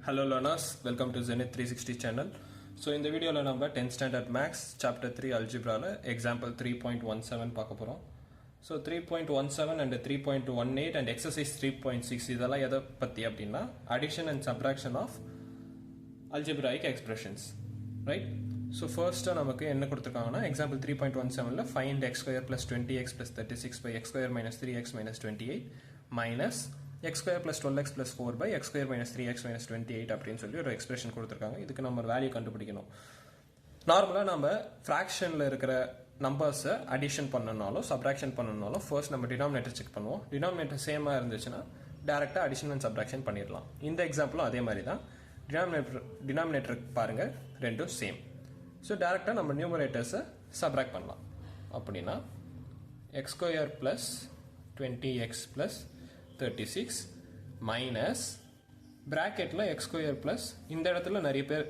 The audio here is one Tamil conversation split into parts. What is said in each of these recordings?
Hello learners, welcome to Zenith 360 channel. So in the video la namba 10th standard maths chapter 3 algebra la example 3.17 பார்க்க போறோம். So 3.17 and 3.18 and exercise 3.6 இதெல்லாம் எதை பத்தி அப்படின்னா addition and subtraction of algebraic expressions, right? So first நமக்கு என்ன கொடுத்திருக்காங்கன்னா example 3.17 ல find x square plus 20x plus 36 by x square minus 3x minus 28 minus x square plus 12x plus 4 by x square minus 3x minus 28 அப்படின்னு சொல்லி ஒரு எக்ஸ்பிரஷன் கொடுத்துருக்காங்க. இதுக்கு நம்ம வேல்யூ கண்டுபிடிக்கணும். நார்மலாக நம்ம ஃப்ராக்ஷனில் இருக்கிற நம்பர்ஸை அடிஷன் பண்ணனாலும் சப்ராக்ஷன் பண்ணனாலும் ஃபர்ஸ்ட் நம்ம டினாமினேட்டர் செக் பண்ணுவோம். டினாமினேட்டர் சேமாக இருந்துச்சுன்னா டேரெக்டாக அடிஷன் அண்ட் சப்ராக்ஷன் பண்ணிடலாம். இந்த எக்ஸாம்பிளும் அதே மாதிரி தான். டினாமினேட்டர் பாருங்கள், ரெண்டும் சேம். ஸோ டேரெக்டாக நம்ம நியூமரேட்டர்ஸை சப்ராக்ட் பண்ணலாம். அப்படின்னா X square plus 20x plus 36 minus bracketல x square plus இந்த இடத்துல நிறைய பேர்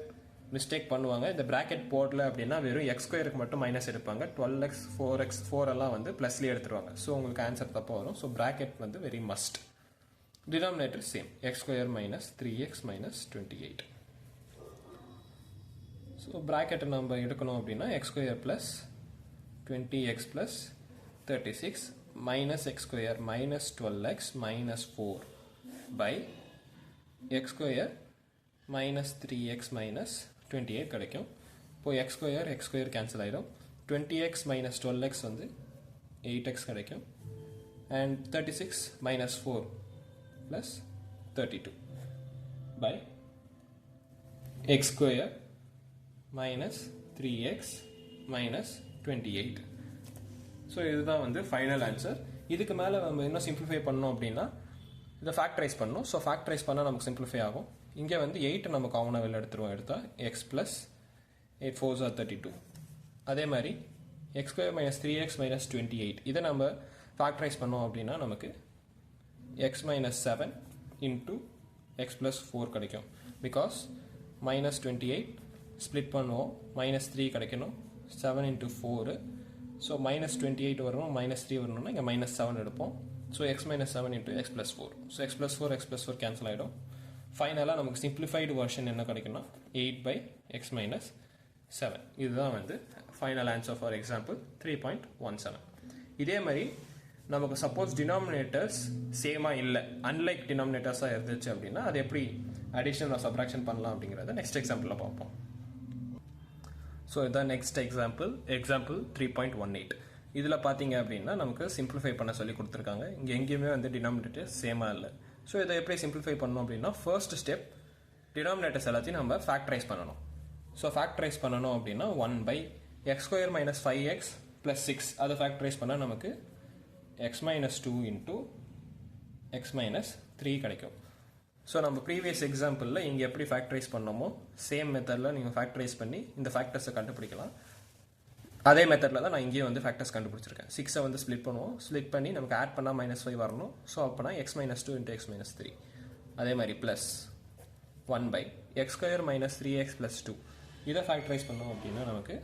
மிஸ்டேக் பண்ணுவாங்க. இந்த bracket போடல அப்படின்னா வெறும் x squareக்கு மட்டும் மைனஸ் எடுப்பாங்க. 12x 4x 4 எல்லாம் வந்து பிளஸ்லேயே எடுத்துருவாங்க. ஸோ உங்களுக்கு ஆன்சர் தப்பாக வரும். ஸோ bracket வந்து very must. Denominator same, x square minus 3x minus 28. So bracket நம்ம எடுக்கணும் அப்படின்னா x square plus 20x plus 36 minus x square minus 12x minus 4 by x square minus 3x minus 28 கிடைக்கும். இப்போ x square cancel ஆயிடும். 20x minus 12x வந்து 8x கிடைக்கும். and 36 minus 4 plus 32 by x square minus 3x minus 28. So இதுதான் வந்து ஃபைனல் ஆன்சர். இதுக்கு மேலே நம்ம இன்னும் சிம்பிளிஃபை பண்ணோம் அப்படின்னா இதை ஃபேக்டரைஸ் பண்ணணும். ஸோ ஃபேக்டரைஸ் பண்ணால் நமக்கு சிம்பிளிஃபை ஆகும். இங்கே வந்து 8 நம்ம காமனாக வெளில எடுத்துருவோம். எடுத்தால் எக்ஸ் ப்ளஸ் 8 4s are 32. அதே மாதிரி X square minus 3x minus 28 இதை நம்ம ஃபேக்டரைஸ் பண்ணோம் அப்படின்னா நமக்கு x minus 7 into X plus 4 கிடைக்கும். பிகாஸ் மைனஸ் 28 ஸ்ப்ளிட் பண்ணுவோம், மைனஸ் 3 கிடைக்கணும். 7 இன்ட்டு 4, ஸோ மைனஸ் 28 வரணும், மைனஸ் 3 வரணும்னா இங்கே மைனஸ் 7 எடுப்போம். So x minus 7 into X plus 4. So X plus 4 cancel ஆகிடும். ஃபைனலாக நமக்கு சிம்பிளிஃபைடு வெர்ஷன் என்ன கிடைக்குன்னா 8 by எக்ஸ் மைனஸ் 7. இதுதான் வந்து ஃபைனல் ஆன்சர் ஃபார் எக்ஸாம்பிள் 3.17. இதே மாதிரி நமக்கு சப்போஸ் டினாமினேட்டர்ஸ் சேமாக இல்லை, அன்லைக் டினாமினேட்டர்ஸாக இருந்துச்சு அப்படின்னா அது எப்படி அடிஷன் ஆர் சப்ராக்ஷன் பண்ணலாம் அப்படிங்கிறத நெக்ஸ்ட் எக்ஸாம்பிளில் பார்ப்போம். ஸோ இதுதான் நெக்ஸ்ட் எக்ஸாம்பிள் 3.18. இதில் பார்த்தீங்க அப்படின்னா நமக்கு சிம்பிளிஃபை பண்ண சொல்லி கொடுத்துருக்காங்க. இங்கே எங்கேயுமே வந்து டினாமினேட்டர் சேமாக இல்லை. ஸோ இதை எப்படி சிம்பிளிஃபை பண்ணணும் அப்படின்னா ஃபர்ஸ்ட் ஸ்டெப் டினாமினேட்டர்ஸ் எல்லாத்தையும் நம்ம ஃபேக்டரைஸ் பண்ணணும். ஸோ ஃபேக்டரைஸ் பண்ணணும் அப்படின்னா 1 by X square minus 5x plus 6 அதை ஃபேக்டரைஸ் பண்ணால் நமக்கு x minus 2 into x minus 3 கிடைக்கும். ஸோ நம்ம ப்ரீவியஸ் எக்ஸாம்பிளில் இங்கே எப்படி ஃபேக்டரைஸ் பண்ணோமோ சேம் மெத்தடில் நீங்கள் ஃபேக்டரைஸ் பண்ணி இந்த ஃபேக்டர்ஸை கண்டுபிடிக்கலாம். அதே மெத்தடில் தான் நான் இங்கேயே வந்து ஃபேக்டர்ஸ் கண்டுபிடிச்சிருக்கேன். 6 வந்து ஸ்ப்ளிட் பண்ணுவோம், ஸ்ப்ளிட் பண்ணி நமக்கு ஆட் பண்ணால் -5 வரணும். ஸோ அப்போனா X minus 2 into x minus 3. அதே மாதிரி plus 1 by X square minus 3x plus 2 இதை ஃபேக்டரைஸ் பண்ணோம் அப்படின்னா நமக்கு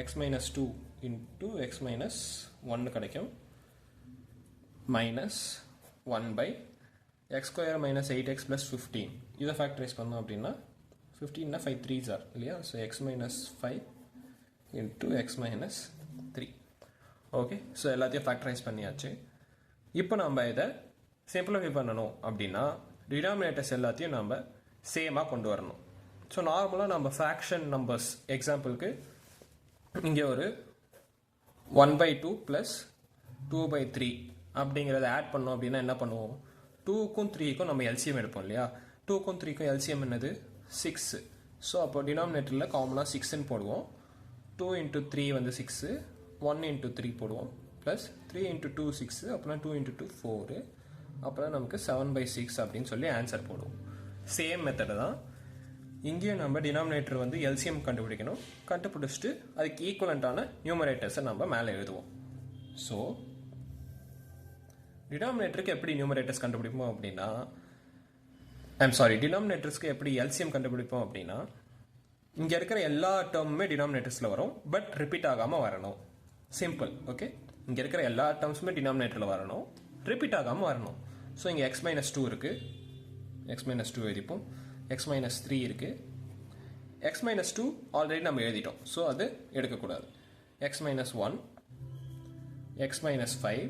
x minus 2 into x minus 1 கிடைக்கும். Minus 1 by x square minus 8x plus 15 இதை ஃபேக்டரைஸ் பண்ணோம் அப்படின்னா 15 5 3s are இல்லையா. So x minus 5 into x minus 3. Okay, so எல்லாத்தையும் ஃபேக்டரைஸ் பண்ணியாச்சு. இப்போ நம்ம இதை சிம்பிளிஃபை பண்ணணும் அப்படின்னா டினாமினேட்டர்ஸ் எல்லாத்தையும் நம்ம சேமாக கொண்டு வரணும். ஸோ நார்மலாக நம்ம ஃப்ராக்ஷன் நம்பர்ஸ் எக்ஸாம்பிளுக்கு இங்கே ஒரு 1/2 ப்ளஸ் 2/3 அப்படிங்கிறத ஆட் பண்ணோம் அப்படின்னா என்ன பண்ணுவோம், 2க்கும் 3க்கும் நம்ம எல்சிஎம் எடுப்போம் இல்லையா. 2க்கும் 3க்கும் எல்சிஎம் என்னது 6. ஸோ அப்போ டினாமினேட்டரில் காமனாக 6ன்னு போடுவோம். 2 இன்ட்டு 3 வந்து 6, 1 இன்ட்டு 3 போடுவோம், ப்ளஸ் 3 இன்ட்டு 2 6, அப்புறம் 2 இன்ட்டு 2 4, அப்புறம் நமக்கு 7/6 அப்படின்னு சொல்லி ஆன்சர் போடுவோம். சேம் மெத்தடு தான் இங்கேயும் நம்ம டினாமினேட்டர் வந்து எல்சிஎம் கண்டுபிடிக்கணும். கண்டுபிடிச்சிட்டு அதுக்கு ஈக்குவலண்ட்டான நியூமரேட்டர்ஸை நம்ம மேலே எழுதுவோம். ஸோ டினாமினேட்டருக்கு எப்படி நியூமரேட்டர்ஸ் கண்டுபிடிப்போம் அப்படின்னா டினாமினேட்டர்ஸ்க்கு எப்படி எல்சிஎம் கண்டுபிடிப்போம் அப்படின்னா இங்கே இருக்கிற எல்லா டேர்முமே டினாமினேட்டர்ஸில் வரும், பட் ரிப்பீட் ஆகாமல் வரணும். சிம்பிள். ஓகே, இங்கே இருக்கிற எல்லா டேர்ம்ஸுமே டினாமினேட்டரில் வரணும், ரிப்பீட் ஆகாமல் வரணும். ஸோ இங்கே எக்ஸ் மைனஸ் 2 இருக்குது, எக்ஸ் மைனஸ் 2 எழுதிப்போம். x minus 3 இருக்கு. x minus 2 ஆல்ரெடி நம்ம எழுதிட்டோம். ஸோ அது எடுக்கக்கூடாது. x minus 1, x minus 5,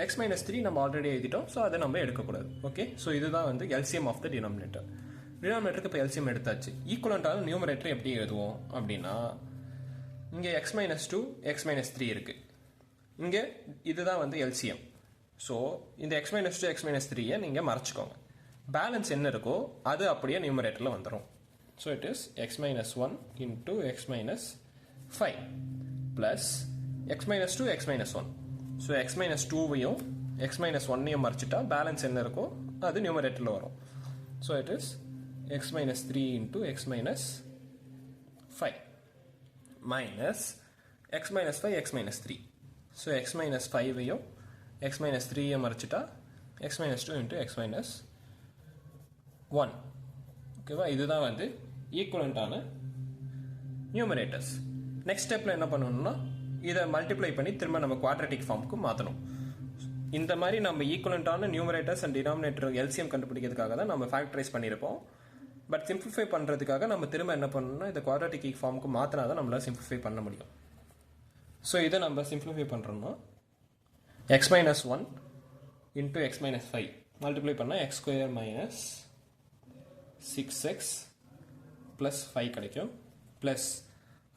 x minus 3 நம்ம ஆல்ரெடி எழுதிட்டோம். ஸோ அதை நம்ம எடுக்கக்கூடாது. ஓகே, ஸோ இதுதான் வந்து எல்சிஎம் ஆஃப் த டினாமினேட்டர். டினாமினேட்டருக்கு இப்போ எல்சிஎம் எடுத்தாச்சு. ஈக்குவலண்டான நியூமரேட்டர் எப்படி எழுதுவோம் அப்படின்னா, இங்கே x minus 2, x minus 3 இருக்கு. இங்கே இதுதான் வந்து எல்சிஎம். ஸோ இந்த x minus 2, x minus 3 நீங்கள் மறைச்சிக்கோங்க. பேலன்ஸ் என்ன இருக்கோ அது அப்படியே நியூமரேட்டரில் வந்துடும். So it is x minus 1 into x minus 5 plus x minus 2, x minus 1. So x minus 2வையும் x minus 1ஐயும் மறைச்சிட்டா பேலன்ஸ் என்ன இருக்கோ அது நியூமரேட்டரில் வரும். So it is x minus 3 into x minus 5 minus x minus 5, x minus 3. So x minus 5வையும் x minus 3ஐயும் மறைச்சிட்டா x minus 2 into x minus 1. ஓகேவா, இதுதான் வந்து ஈக்குவலண்டான நியூமரேட்டர்ஸ். நெக்ஸ்ட் ஸ்டெப்பில் என்ன பண்ணணும்னா, இதை மல்டிப்ளை பண்ணி திரும்ப நம்ம குவாட்ரட்டிக் ஃபார்முக்கு மாற்றணும். இந்த மாதிரி நம்ம ஈக்குவலண்டான நியூமரேட்டர்ஸ் அண்ட் டினாமினேட்டர் எல்சிஎம் கண்டுபிடிக்கிறதுக்காக தான் நம்ம ஃபேக்டரைஸ் பண்ணியிருப்போம். பட் சிம்பிளிஃபை பண்ணுறதுக்காக நம்ம திரும்ப என்ன பண்ணணும்னா, இதை குவாட்ரட்டிக் ஃபார்முக்கு மாற்றினா தான் நம்மளால் சிம்பிளிஃபை பண்ண முடியும். ஸோ இதை நம்ம சிம்பிளிஃபை பண்ணுறோம்னா, x minus 1 into x minus 5 multiply பண்ணால் x square minus 6x plus 5 கிடைக்கும். ப்ளஸ்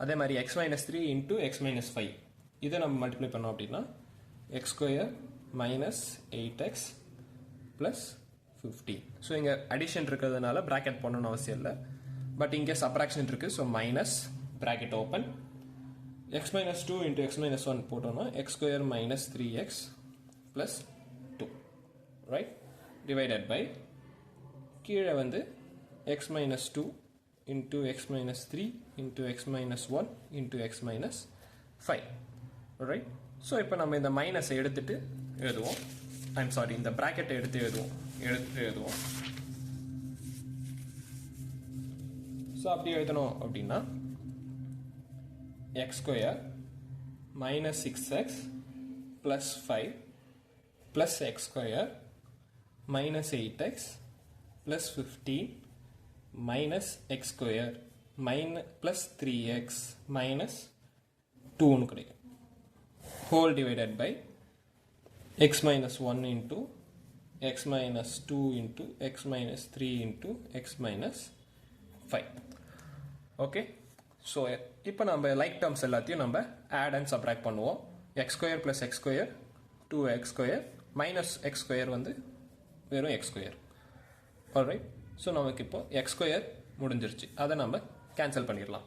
அதே மாதிரி x minus 3 into x minus 5 இதை நம்ம மல்டிப்ளை பண்ணோம் அப்படின்னா x square minus 8x plus 15. So இங்கே அடிஷன் இருக்கிறதுனால ப்ராக்கெட் போடணும்னு அவசியம் இல்லை. பட் இங்கே சப்ராக்ஷன் இருக்குது. So minus bracket open x minus 2 into x minus 1 போட்டோம்னா x square minus 3x plus 2, right, divided by கீழே வந்து x minus 2 into x minus 3 into x minus 1 into x minus 5, right. So இப்போ நம்ம இந்த மைனஸை எடுத்துட்டு எழுதுவோம். ஐம் சாரி, இந்த ப்ராக்கெட்டை எடுத்து எழுதுவோம். ஸோ அப்படி எழுதணும் அப்படின்னா x square minus 6x plus 5 plus x square minus 8x plus 15 minus x square plus 3x minus 2 கிடைக்கும். Whole divided by x minus 1 into x minus 2 into x minus 3 into x minus 5. Okay, so இப்போ நம்ம லைக் டேர்ம்ஸ் எல்லாத்தையும் நம்ம ஆட் அண்ட் சப்ராக்ட் பண்ணுவோம். x square plus X square 2x square minus X square வந்து வெறும் எக்ஸ் ஸ்கொயர். ஆல்ரைட், ஸோ நமக்கு இப்போ எக்ஸ் ஸ்கொயர் முடிஞ்சிருச்சு. அதை நம்ம கேன்சல் பண்ணிடலாம்.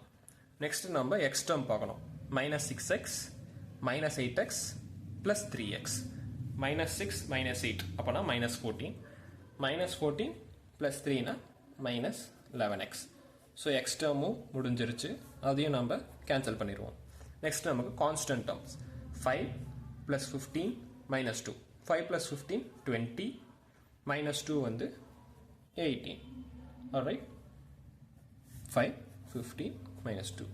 நெக்ஸ்ட் நம்ம எக்ஸ் டேர்ம் பார்க்கணும். minus 6x minus 8x plus 3x minus 6 minus 8 அப்போனா minus 14 minus 14 plus 3 minus 11x. So x டேர்மும் முடிஞ்சிருச்சு. அதையும் நம்ம கேன்சல் பண்ணிடுவோம். நெக்ஸ்ட் நமக்கு constant terms 5 plus 15 minus 2. 5 plus 15 20 minus 2 வந்து 18. Alright, 5 15 minus 2.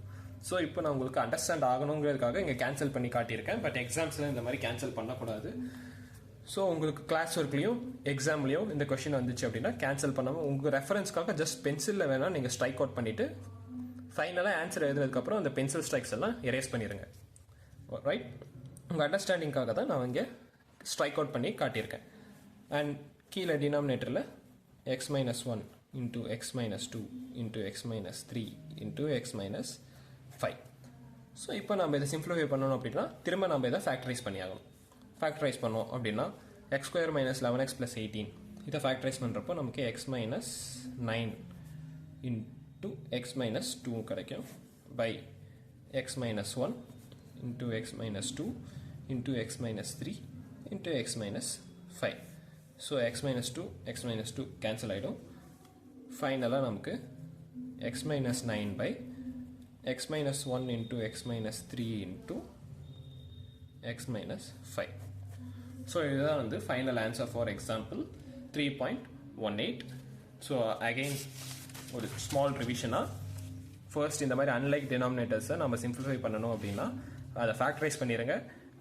ஸோ இப்போ நான் உங்களுக்கு அண்டர்ஸ்டாண்ட் ஆகணுங்கிறதுக்காக இங்கே கேன்சல் பண்ணி காட்டியிருக்கேன். பட் எக்ஸாம்ஸில் இந்த மாதிரி கேன்சல் பண்ணக்கூடாது. ஸோ உங்களுக்கு கிளாஸ் ஒர்க்லேயும் எக்ஸாம்லேயும் இந்த கொஷின் வந்துச்சு அப்படின்னா கேன்சல் பண்ணாமல் உங்கள் ரெஃபரன்ஸ்க்காக ஜஸ்ட் பென்சிலில் வேணால் நீங்கள் ஸ்ட்ரைக் அவுட் பண்ணிவிட்டு ஃபைனலாக ஆன்சர் எழுதுனதுக்கப்புறம் அந்த பென்சில் ஸ்ட்ரைக்ஸ் எல்லாம் எரேஸ் பண்ணிடுங்க. ரைட், உங்கள் அண்டர்ஸ்டாண்டிங்காக தான் நான் இங்கே ஸ்ட்ரைக் அவுட் பண்ணி காட்டியிருக்கேன். அண்ட் கீழே டினாமினேட்டரில் X minus 1 into x minus 2 into x minus 3 into x minus 5. So இப்போ நம்ம இதை சிம்பிளிஃபை பண்ணணும் அப்படின்னா திரும்ப நம்ம இதை ஃபேக்டரைஸ் பண்ணி ஆகணும். ஃபேக்டரைஸ் பண்ணோம் அப்படின்னா X square minus 11x plus 18 இதை ஃபேக்டரைஸ் பண்ணுறப்போ நமக்கு x minus 9 into x minus 2 கிடைக்கும் by x minus 1 into x minus 2 into x minus 3 into x minus 5. So x minus 2 cancel ஆகிடும். ஃபைனலாக நமக்கு x minus 9 by x minus 1 into x minus 3 into x minus 5. So இதுதான் வந்து final answer for example 3.18. So again ஒரு small revision. First இந்த மாதிரி unlike denominators நம்ம simplify பண்ணணும் அப்படின்னா அதை factorize பண்ணிடுங்க.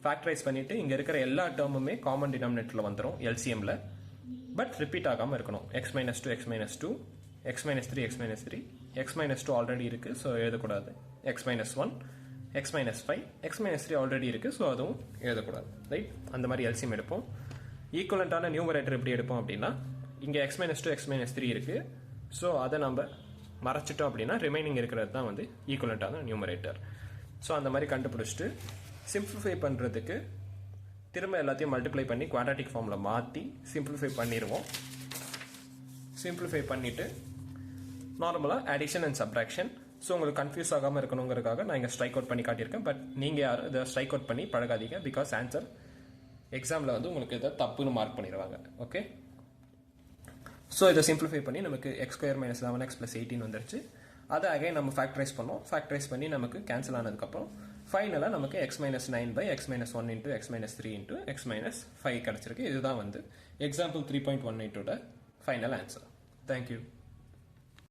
factorize பண்ணிட்டு இங்கே இருக்கிற எல்லா டேர்முமே காமன் டினாமினேட்டரில் வந்துடும் LCMல. பட் ரிப்பீட் ஆகாமல் இருக்கணும். x minus 2 x minus 2 x minus 3 x minus 3 x minus 2 already இருக்குது ஸோ எழுதக்கூடாது x minus 1 x minus 5 x minus 3 already இருக்குது ஸோ அதுவும் எழுதக்கூடாது ரைட் அந்த மாதிரி எல்சிஎம் எடுப்போம் ஈக்குவலண்ட்டான நியூமரேட்டர் எப்படி எடுப்போம் அப்படின்னா இங்கே x minus 2 x minus 3 இருக்குது ஸோ அதை நம்ம மறைச்சிட்டோம் அப்படின்னா ரிமைனிங் இருக்கிறது தான் வந்து ஈக்குவலண்ட்டான நியூமரேட்டர் ஸோ அந்த மாதிரி கண்டுபிடிச்சிட்டு சிம்பிளிஃபை பண்ணுறதுக்கு திரும்ப எல்லாத்தையும் மல்டிப்ளை பண்ணி குவாட்ராட்டிக் ஃபார்மில் மாற்றி சிம்பிளிஃபை பண்ணிடுவோம் சிம்பிளிஃபை பண்ணிவிட்டு நார்மலாக அடிஷன் அண்ட் சப்ட்ராக்ஷன் ஸோ உங்களுக்கு கன்ஃபியூஸ் ஆகாமல் இருக்கணுங்கிறதுக்காக நான் இங்கே ஸ்ட்ரைக் அவுட் பண்ணி காட்டியிருக்கேன் பட் நீங்கள் யாரும் இதை ஸ்ட்ரைக் அவுட் பண்ணி பழகாதீங்க பிகாஸ் ஆன்சர் எக்ஸாமில் வந்து உங்களுக்கு இதை தப்புன்னு மார்க் பண்ணிடுவாங்க ஓகே ஸோ இதை சிம்பிளிஃபை பண்ணி நமக்கு X square minus 11x plus 18 வந்துருச்சு அதை அகைன் நம்ம ஃபேக்டரைஸ் பண்ணோம் ஃபேக்டரைஸ் பண்ணி நமக்கு கேன்சல் ஆனதுக்கப்புறம் ஃபைனலாக நமக்கு x minus 9 by x minus 1 into x minus 3 into x minus 5 கிடச்சிருக்கு இதுதான் வந்து எக்ஸாம்பிள் 3.18 ஃபைனல் ஆன்சர் தேங்க்யூ